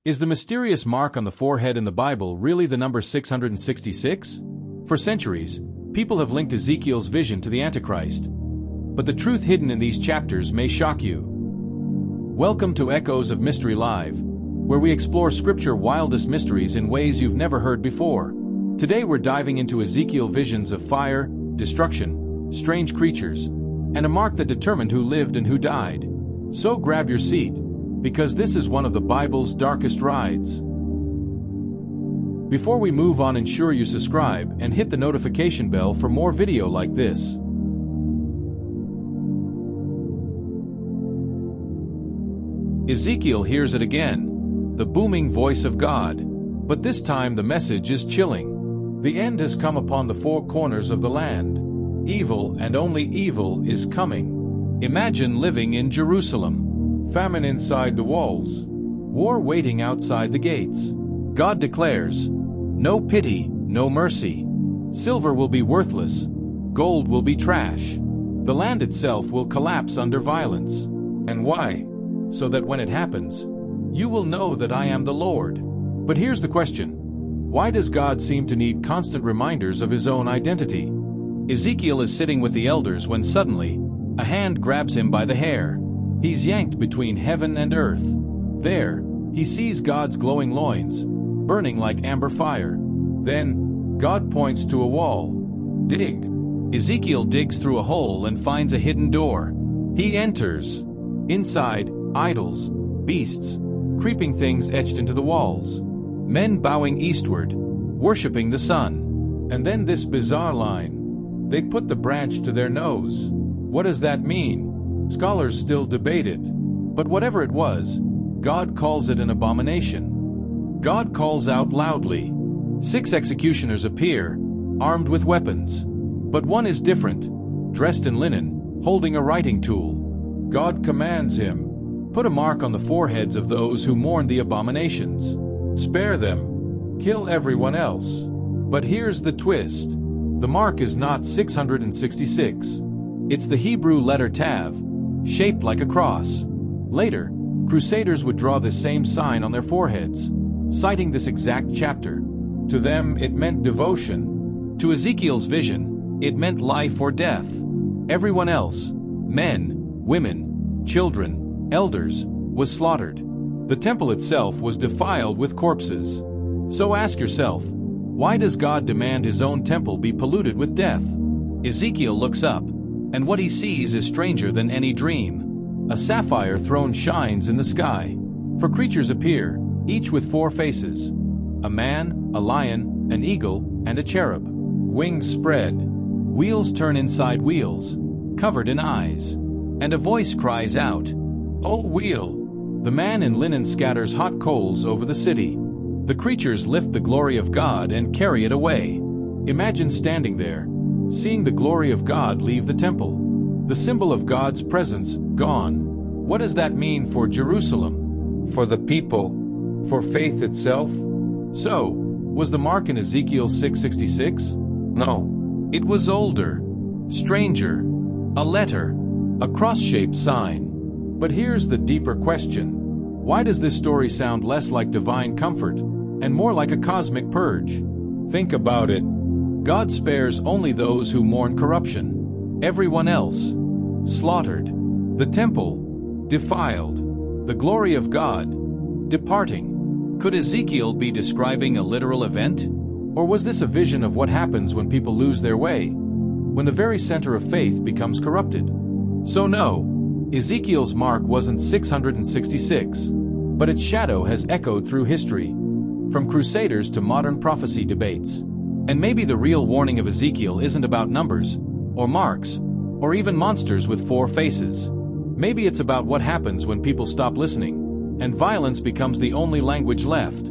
Is the mysterious mark on the forehead in the Bible really the number 666? For centuries, people have linked Ezekiel's vision to the Antichrist. But the truth hidden in these chapters may shock you. Welcome to Echoes of Mystery Live, where we explore Scripture's wildest mysteries in ways you've never heard before. Today we're diving into Ezekiel visions of fire, destruction, strange creatures, and a mark that determined who lived and who died. So grab your seat, because this is one of the Bible's darkest rides. Before we move on, ensure you subscribe and hit the notification bell for more video like this. Ezekiel hears it again, the booming voice of God. But this time the message is chilling. The end has come upon the four corners of the land. Evil and only evil is coming. Imagine living in Jerusalem. Famine inside the walls. War waiting outside the gates. God declares, no pity, no mercy. Silver will be worthless. Gold will be trash. The land itself will collapse under violence. And why? So that when it happens, you will know that I am the Lord. But here's the question. Why does God seem to need constant reminders of his own identity? Ezekiel is sitting with the elders when suddenly, a hand grabs him by the hair. He's yanked between heaven and earth. There, he sees God's glowing loins, burning like amber fire. Then, God points to a wall. Dig. Ezekiel digs through a hole and finds a hidden door. He enters. Inside, idols, beasts, creeping things etched into the walls. Men bowing eastward, worshipping the sun. And then this bizarre line. They put the branch to their nose. What does that mean? Scholars still debate it. But whatever it was, God calls it an abomination. God calls out loudly. 6 executioners appear, armed with weapons. But one is different, dressed in linen, holding a writing tool. God commands him, put a mark on the foreheads of those who mourn the abominations. Spare them. Kill everyone else. But here's the twist. The mark is not 666. It's the Hebrew letter Tav, shaped like a cross. Later, Crusaders would draw this same sign on their foreheads, citing this exact chapter. To them, it meant devotion. To Ezekiel's vision, it meant life or death. Everyone else, men, women, children, elders, was slaughtered. The temple itself was defiled with corpses. So ask yourself, why does God demand his own temple be polluted with death? Ezekiel looks up, and what he sees is stranger than any dream. A sapphire throne shines in the sky. For creatures appear, each with 4 faces. A man, a lion, an eagle, and a cherub. Wings spread. Wheels turn inside wheels, covered in eyes. And a voice cries out, "O wheel!" The man in linen scatters hot coals over the city. The creatures lift the glory of God and carry it away. Imagine standing there, seeing the glory of God leave the temple. The symbol of God's presence gone. What does that mean for Jerusalem? For the people? For faith itself? So, was the mark in Ezekiel 666? No. It was older, stranger, a letter, a cross-shaped sign. But here's the deeper question. Why does this story sound less like divine comfort and more like a cosmic purge? Think about it. God spares only those who mourn corruption. Everyone else, slaughtered. The temple, defiled. The glory of God, departing. Could Ezekiel be describing a literal event? Or was this a vision of what happens when people lose their way? When the very center of faith becomes corrupted? So no, Ezekiel's mark wasn't 666, but its shadow has echoed through history, from Crusaders to modern prophecy debates. And maybe the real warning of Ezekiel isn't about numbers, or marks, or even monsters with 4 faces. Maybe it's about what happens when people stop listening, and violence becomes the only language left.